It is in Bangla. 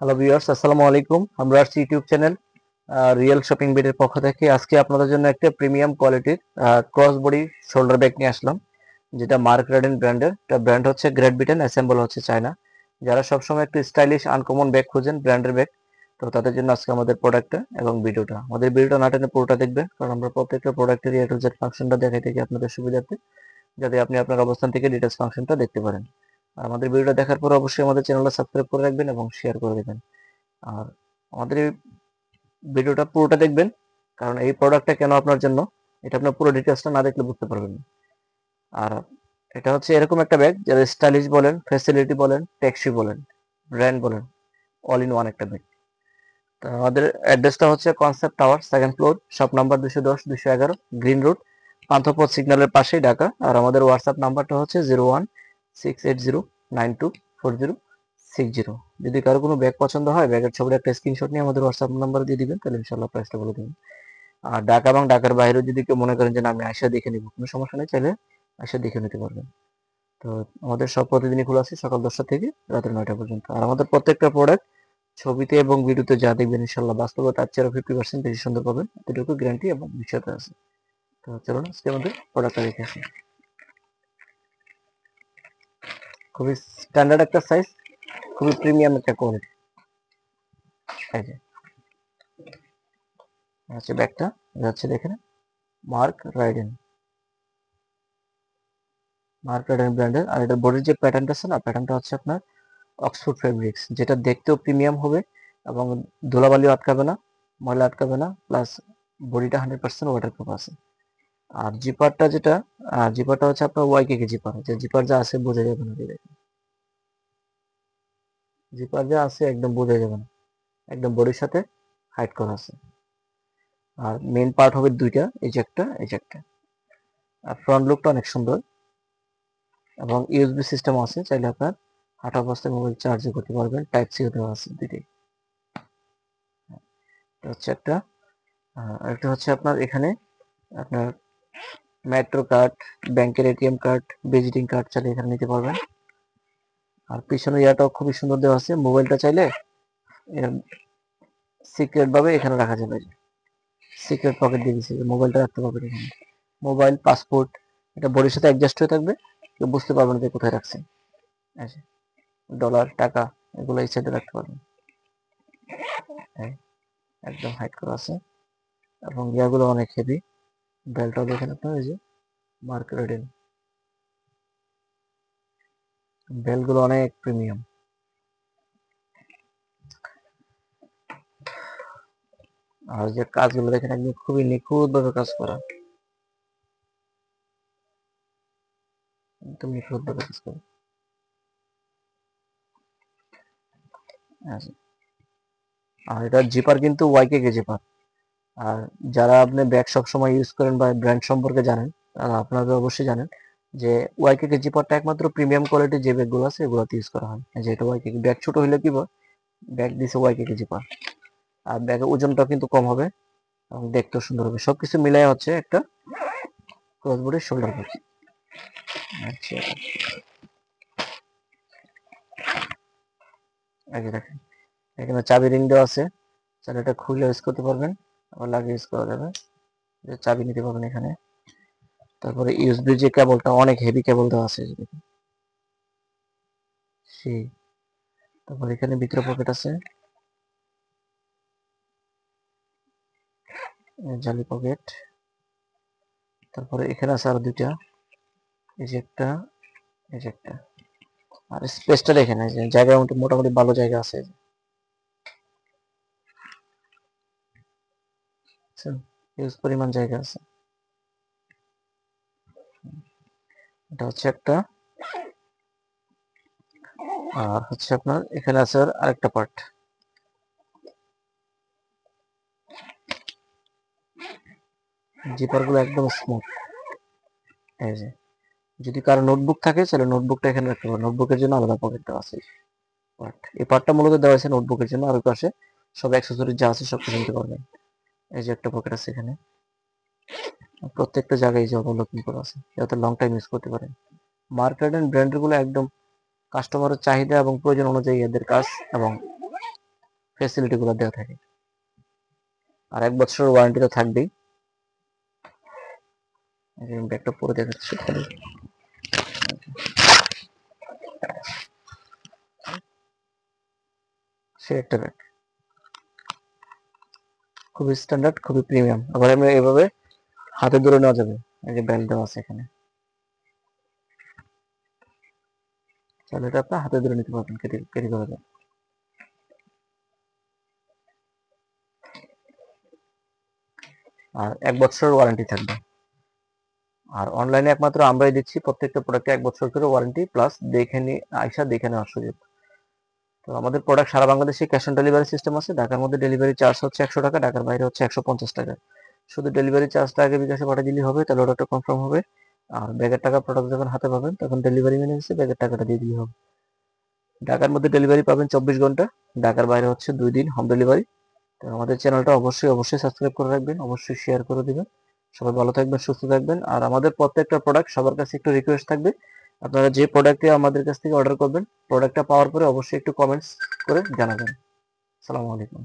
হ্যালো ভিউয়ার্স, আসসালামু আলাইকুম। আমরা আসছি ইউটিউব চ্যানেল রিয়েল শপিং বিডের পক্ষ থেকে। আজকে আপনাদের জন্য একটা প্রিমিয়াম কোয়ালিটির ক্রস বডি শোল্ডার ব্যাগ নিয়ে আসলাম, যেটা মার্ক রাইডেন ব্র্যান্ডের। এটা ব্র্যান্ড হচ্ছে গ্রেট ব্রিটেন, অ্যাসেম্বল হচ্ছে চায়না। যারা সবসময় একটু স্টাইলিশ আনকমন ব্যাগ খুঁজেন, ব্র্যান্ডের ব্যাগ, তো তাদের জন্য আজকে আমাদের প্রোডাক্টটা এবং ভিডিওটা। আমাদের ভিডিওটা না টেনে পুরোটা দেখবেন, কারণ আমরা প্রত্যেকটা প্রোডাক্টের এ টু জেড ফাংশনটা দেখাই থাকি আপনাদের সুবিধার্থে, যাতে আপনি আপনার অবস্থান থেকে ডিটেলস ফাংশনটা দেখতে পারেন। আর আমাদের ভিডিওটা দেখার পর অবশ্যই আমাদের চ্যানেলটা সাবস্ক্রাইব করে রাখবেন এবং শেয়ার করে দেবেন। আর আমাদের এই ভিডিওটা পুরোটা দেখবেন, কারণ এই প্রোডাক্টটা কেন আপনার জন্য, এটা আপনার পুরো ডিটেলসটা না দেখলে বুঝতে পারবেন না। আর এটা হচ্ছে এরকম একটা ব্যাগ যারা স্টাইলিশ বলেন, ফ্যাসিলিটি বলেন, টেকসই বলেন, ব্র্যান্ড বলেন, অল ইন ওয়ান একটা ব্যাগ। তো আমাদের অ্যাড্রেসটা হচ্ছে concept tower, second floor, shop number 210-211, green road, Panthapath সিগন্যালের পাশেই, ঢাকা। আর আমাদের হোয়াটসঅ্যাপ নাম্বারটা হচ্ছে 0168092406 যদি কারো কোনো ব্যাগ পছন্দ হয়, ব্যাগের ছবির একটা স্ক্রিনশট নিয়ে আমাদের হোয়াটসঅ্যাপ নাম্বার দিয়ে দিবেন, তাহলে ইনশাল্লাহ প্রাইসটা বলে দেবেন। আর ঢাকা এবং ঢাকার বাইরেও যদি কেউ মনে করেন যে না, আমি আয়সা দেখে নিব, কোনো সমস্যা নেই, চাইলে আয়সা দেখে নিতে পারবেন। তো আমাদের সব প্রতিদিনই খোলা আছে, সকাল 10টা থেকে রাতের 9টা পর্যন্ত। আর আমাদের প্রত্যেকটা প্রোডাক্ট ছবিতে এবং ভিডিওতে যা দেখবেন, ইনশাল্লাহ বাস্তবে তার চেয়ে 50% বেশি সুন্দর পাবেন, এতটুকু গ্যারান্টি এবং নিশ্চয়তা আছে। তো চলুন আজকে আমাদের প্রোডাক্টটা দেখে আসি। খুবই স্ট্যান্ডার্ড একটা সাইজ, খুবই প্রিমিয়াম একটা কোয়ালিটি। এই যে হচ্ছে ব্যাগটা, যাচ্ছে দেখেন, মার্ক রাইডেন, মার্ক রাইডেন ব্র্যান্ডের। আর এটার বডির যে প্যাটার্নটা আছে না, প্যাটার্নটা হচ্ছে আপনার অক্সফোর্ড ফেব্রিক্স, যেটা দেখতেও প্রিমিয়াম হবে এবং ধুলাবালিও আটকাবে না, ময়লা আটকাবে না, প্লাস বডিটা 100% ওয়াটারপ্রুফ আছে। আর জিপারটা যেটা, জিপারটা হচ্ছে আপনার ওয়াইকেকে জিপার, যে জিপার যা আছে বোঝা যাবে না, জিপার যা আছে একদম বোঝা যাবে না, একদম বডির সাথে হাইড করা আছে। আর মেইন পার্ট হবে দুইটা, এই যে একটা, এই যে একটা। আর ফ্রন্ট লুকটা অনেক সুন্দর এবং ইউএসবি সিস্টেম আছে, চাইলে আপনার হাঁটা অবস্থায় মোবাইল চার্জও করতে পারবেন, টাইপ সিও দেওয়া আছে দুইটাই। এটা হচ্ছে একটা। একটা হচ্ছে আপনার এখানে আপনার মেট্রো কার্ড, ব্যাংকের এটিএম কার্ড, ভিজিটিং কার্ড চাইলে এখানে নিতে পারবেন। আর পিছনে ইয়াটাও খুবই সুন্দর দেওয়া আছে, মোবাইলটা চাইলে সিক্রেট ভাবে এখানে রাখা যাবে, সিক্রেট পকেট দিয়ে দিচ্ছে, মোবাইলটা রাখতে পারবেন এখানে। মোবাইল, পাসপোর্ট, এটা বডির সাথে অ্যাডজাস্ট হয়ে থাকবে, কেউ বুঝতে পারবে না যে কোথায় রাখছেন। ডলার, টাকা, এগুলো এই সাইডে রাখতে পারবেন। একদম হাইড করা আছে এবং ইয়াগুলো অনেক হেভি। বেলটাও দেখেন আপনার, এই যে মার্ক রাইডেন, বেলগুলো অনেক প্রিমিয়াম। আর যে কাজগুলো দেখেন, একদম খুবই নিখুঁত ভাবে কাজ করা, একদম নিখুঁত ভাবে কাজ করা। আচ্ছা। আর এটা জিপার কিন্তু ওয়াইকে জিপার। আর যারা আপনি ব্যাগ সবসময় ইউজ করেন বা ব্র্যান্ড সম্পর্কে জানেন, তারা আপনারা অবশ্যই জানেন যে ওয়াইকে জিপারটা একমাত্র প্রিমিয়াম কোয়ালিটির যে ব্যাগগুলো আছে এগুলোতে ইউজ করা হয়। যে এটা ওয়াইকে ব্যাগ ছোট হলে কি ব্যাগ দিছে ওয়াইকে জিপার, আর ব্যাগের ওজনটাও কিন্তু কম হবে এবং দেখতেও সুন্দর হবে। সবকিছু মিলাই হচ্ছে একটা ক্রসবডি শোল্ডার ব্যাগ। আচ্ছা, আগে দেখেন, এখানে চাবি রিং দেওয়া আছে, চাইলে এটা খুলে ইউজ করতে পারবেন, আবার লাগিয়ে ইউজ করা যাবে, চাবি নিতে পারবেন এখানে। তারপরে ইউএসবি যে কেবলটা, অনেক হেভি কেবল দেওয়া আছে সেই। তারপর এখানে ভিতরে পকেট আছে, জালি পকেট। তারপরে এখানে আছে আরো দুইটা, এই যে একটা, এই যে একটা। আর স্পেসটা দেখেন, এই যে জায়গা মোটামুটি ভালো জায়গা আছে, হিউজ পরিমাণ জায়গা আছে। এটা হচ্ছে একটা। আর হচ্ছে আপনার এখানে আছে আরেকটা পার্ট, জিপার গুলো একদম স্মুথ। এই যে যদি কারো নোটবুক থাকে, তাহলে নোটবুকটা এখানে রাখতে পারবেন, নোটবুকের জন্য আলাদা পকেট দেওয়া আছে। এই পার্টটা মূলত দেওয়া হয়েছে নোটবুকের জন্য, আর ওই পাশে সব অ্যাক্সেসরিজ যা আছে সব কিছু নিতে পারবেন। এই যে একটা পকেট আছে এখানে, প্রত্যেকটা জায়গায় এই যে অবলোকন করা আছে, যাতে লং টাইম ইউজ করতে পারেন। মার্কেট এন্ড ব্র্যান্ডের গুলো একদম কাস্টমারের চাহিদা এবং প্রয়োজন অনুযায়ী এদের কাজ এবং ফ্যাসিলিটি গুলো দেওয়া থাকে। আর 1 বছরের ওয়ারেন্টি তো থাকবেই। ব্যাগটা পরে দেখাচ্ছি খালি। সে একটা ব্যাগ খুবই স্ট্যান্ডার্ড, খুবই প্রিমিয়াম। আবার আমরা এভাবে হাতে ধরে নেওয়া যাবে, এই যে বেল্ট দেওয়া আছে এখানে, তাহলে এটা আপনার হাতে ধরে নিতে পারবেন, ক্যারি করা যায়। আর 1 বছরের ওয়ারেন্টি থাকবে। আর অনলাইনে একমাত্র আমরাই দিচ্ছি প্রত্যেকটা প্রোডাক্টে 1 বছর করে ওয়ারেন্টি, প্লাস দেখে নেওয়ার সুযোগ। তো আমাদের প্রোডাক্ট সারা বাংলাদেশে ক্যাশ অন ডেলিভারি সিস্টেম আছে। ঢাকার মধ্যে ডেলিভারি চার্জ হচ্ছে 100 টাকা, ঢাকার বাইরে হচ্ছে 150 টাকা। শুধু ডেলিভারি চার্জটা আগে বিকাশে পাঠিয়ে দিলেই হবে, তাহলে অর্ডারটা কনফার্ম হবে। আর ব্যাগের টাকা প্রোডাক্ট যখন হাতে পাবেন তখন ডেলিভারি মেনে এসে ব্যাগের টাকাটা দিয়ে দিলেই হবে। ঢাকার মধ্যে ডেলিভারি পাবেন 24 ঘন্টা, ঢাকার বাইরে হচ্ছে 2 দিন হোম ডেলিভারি। তো আমাদের চ্যানেলটা অবশ্যই সাবস্ক্রাইব করে রাখবেন, অবশ্যই শেয়ার করে দিবেন। সবাই ভালো থাকবেন, সুস্থ থাকবেন। আর আমাদের প্রত্যেকটা প্রোডাক্ট সবার কাছে একটু রিকোয়েস্ট থাকবে, আপনারা যে প্রোডাক্টে আমাদের কাছ থেকে অর্ডার করবেন, প্রোডাক্টটা পাওয়ার পরে অবশ্যই একটু কমেন্টস করে জানাবেন। আসসালামু আলাইকুম।